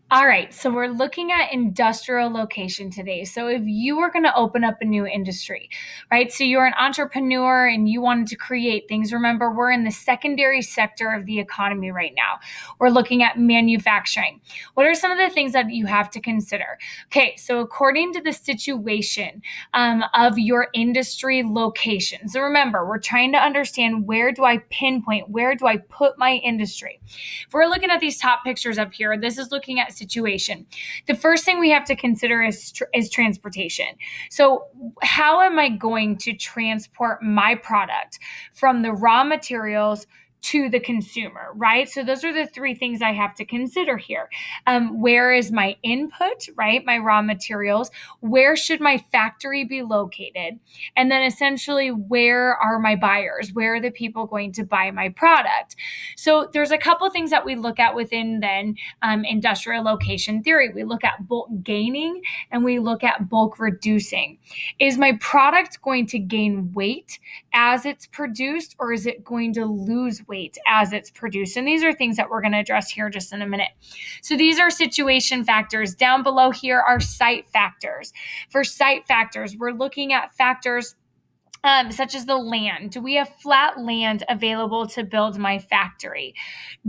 All right, so we're looking at industrial location today. So if you were going to open up a new industry, right? So you're an entrepreneur and you wanted to create things. Remember, we're in the secondary sector of the economy right now. We're looking at manufacturing. What are some of the things that you have to consider? Okay, so according to the situation of your industry location. So remember, we're trying to understand, where do I pinpoint, where do I put my industry? If we're looking at these top pictures up here, this is looking at situation. The first thing we have to consider is transportation. So how am I going to transport my product from the raw materials to the consumer, right? So those are the three things I have to consider here. Where is my input, right? My raw materials. Where should my factory be located? And then essentially, where are my buyers? Where are the people going to buy my product? So there's a couple things that we look at within then industrial location theory. We look at bulk gaining and we look at bulk reducing. Is my product going to gain weight as it's produced, or is it going to lose weight as it's produced? And these are things that we're going to address here just in a minute. So these are situation factors. Down below here are site factors. For site factors, we're looking at factors such as the land. Do we have flat land available to build my factory?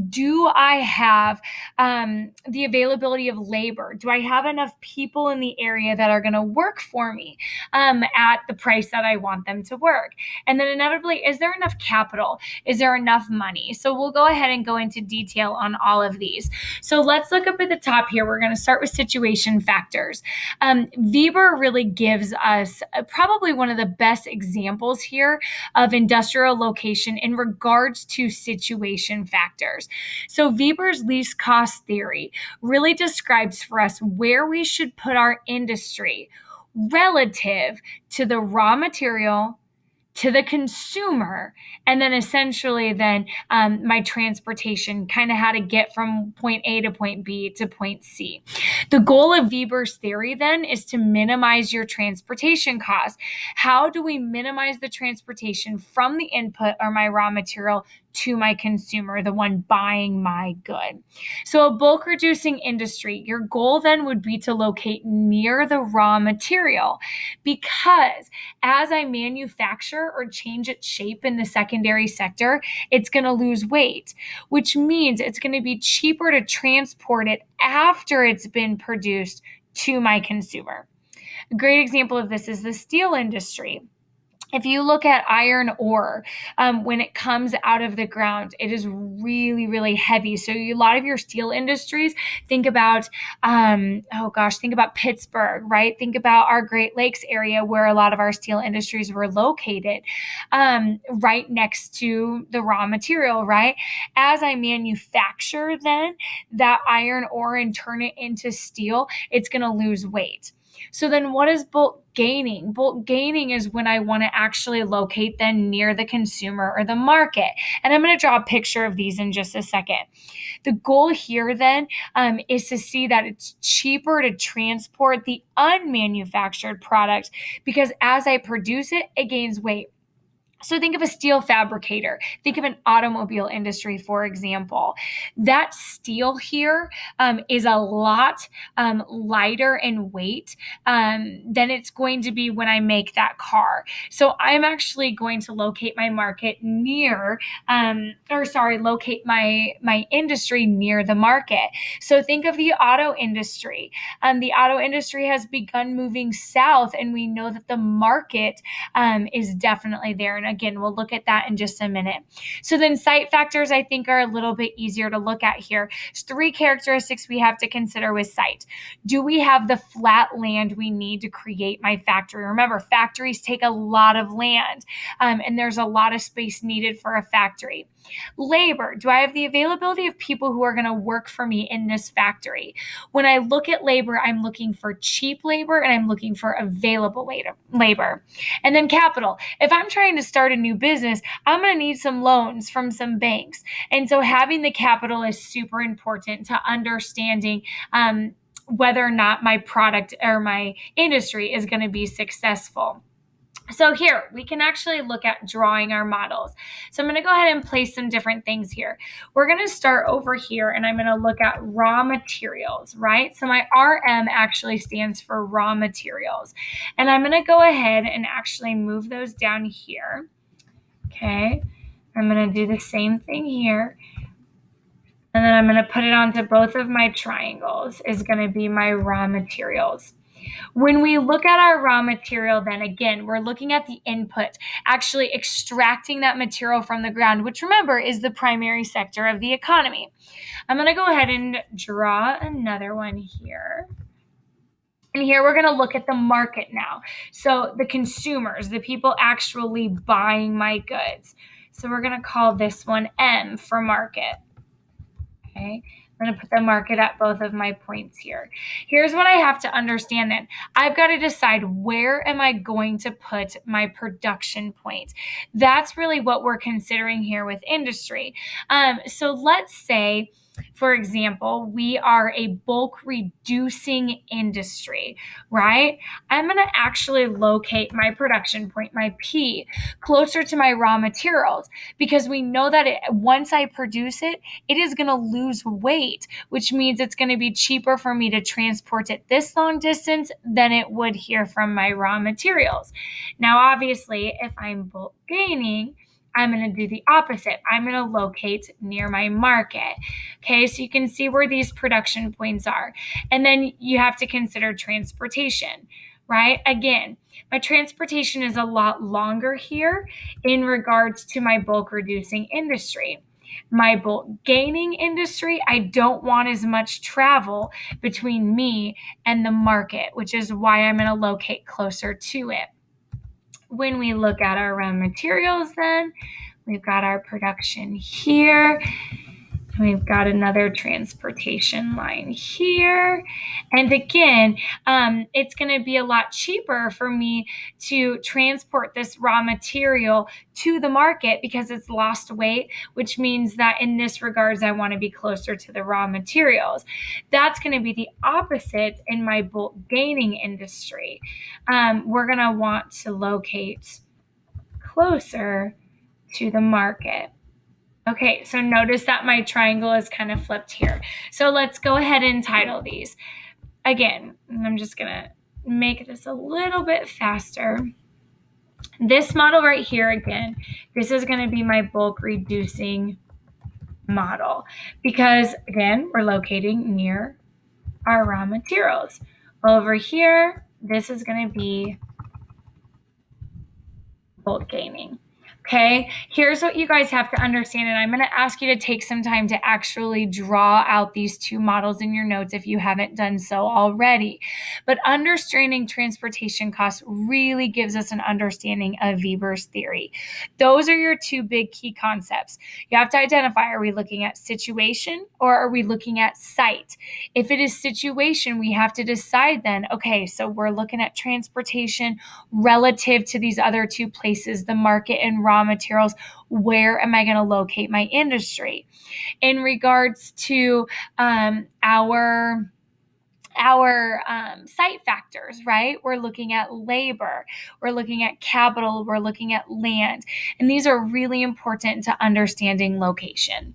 Do I have the availability of labor? Do I have enough people in the area that are going to work for me at the price that I want them to work? And then inevitably, is there enough capital? Is there enough money? So we'll go ahead and go into detail on all of these. So let's look up at the top here. We're going to start with situation factors. Weber really gives us probably one of the best examples here of industrial location in regards to situation factors. So Weber's least cost theory really describes for us where we should put our industry relative to the raw material, to the consumer, and then essentially then my transportation, kind of how to get from point A to point B to point C. The goal of Weber's theory then is to minimize your transportation costs. How do we minimize the transportation from the input or my raw material to my consumer, the one buying my good? So a bulk reducing industry, your goal then would be to locate near the raw material, because as I manufacture or change its shape in the secondary sector, it's going to lose weight, which means it's going to be cheaper to transport it after it's been produced to my consumer. A great example of this is the steel industry. If you look at iron ore, when it comes out of the ground, it is really, really heavy. So a lot of your steel industries, think about, think about Pittsburgh, right? Think about our Great Lakes area where a lot of our steel industries were located, right next to the raw material, right? As I manufacture then that iron ore and turn it into steel, it's going to lose weight. So then what is bulk gaining? Bulk gaining is when I want to actually locate then near the consumer or the market. And I'm going to draw a picture of these in just a second. The goal here then is to see that it's cheaper to transport the unmanufactured product, because as I produce it, it gains weight. So think of a steel fabricator. Think of an automobile industry, for example. That steel here is a lot lighter in weight than it's going to be when I make that car. So I'm actually going to locate my market locate my industry near the market. So think of the auto industry. The auto industry has begun moving south, and we know that the market is definitely there. And again, we'll look at that in just a minute. So then site factors, I think, are a little bit easier to look at here. There's three characteristics we have to consider with site. Do we have the flat land we need to create my factory? Remember, factories take a lot of land, and there's a lot of space needed for a factory. Labor, do I have the availability of people who are going to work for me in this factory? When I look at labor, I'm looking for cheap labor and I'm looking for available labor. And then capital. If I'm trying to start a new business, I'm going to need some loans from some banks. And so having the capital is super important to understanding whether or not my product or my industry is going to be successful. So here, we can actually look at drawing our models. So I'm going to go ahead and place some different things here. We're going to start over here, and I'm going to look at raw materials, right? So my RM actually stands for raw materials. And I'm going to go ahead and actually move those down here. Okay. I'm going to do the same thing here. And then I'm going to put it onto both of my triangles is going to be my raw materials. When we look at our raw material, then again, we're looking at the input, actually extracting that material from the ground, which remember is the primary sector of the economy. I'm going to go ahead and draw another one here. And here we're going to look at the market now. So the consumers, the people actually buying my goods. So we're going to call this one M for market. Okay. I'm going to put the market at both of my points here. Here's what I have to understand then. I've got to decide where am I going to put my production point. That's really what we're considering here with industry. So let's say, for example, we are a bulk reducing industry, right? I'm going to actually locate my production point, my P, closer to my raw materials because we know that once I produce it, it is going to lose weight, which means it's going to be cheaper for me to transport it this long distance than it would here from my raw materials. Now, obviously, if I'm bulk gaining, I'm going to do the opposite. I'm going to locate near my market. Okay, so you can see where these production points are. And then you have to consider transportation, right? Again, my transportation is a lot longer here in regards to my bulk reducing industry. My bulk gaining industry, I don't want as much travel between me and the market, which is why I'm going to locate closer to it. When we look at our raw materials, then we've got our production here. We've got another transportation line here. And again, it's going to be a lot cheaper for me to transport this raw material to the market because it's lost weight, which means that in this regards, I want to be closer to the raw materials. That's going to be the opposite in my bulk gaining industry. We're going to want to locate closer to the market. Okay, so notice that my triangle is kind of flipped here. So let's go ahead and title these. Again, I'm just going to make this a little bit faster. This model right here, again, this is going to be my bulk reducing model because, again, we're locating near our raw materials. Over here, this is going to be bulk gaining. Okay, here's what you guys have to understand, and I'm going to ask you to take some time to actually draw out these two models in your notes if you haven't done so already. But understanding transportation costs really gives us an understanding of Weber's theory. Those are your two big key concepts. You have to identify, are we looking at situation or are we looking at site? If it is situation, we have to decide then, okay, so we're looking at transportation relative to these other two places, the market and raw materials. Where am I going to locate my industry? In regards to our site factors, right? We're looking at labor, we're looking at capital, we're looking at land. And these are really important to understanding location.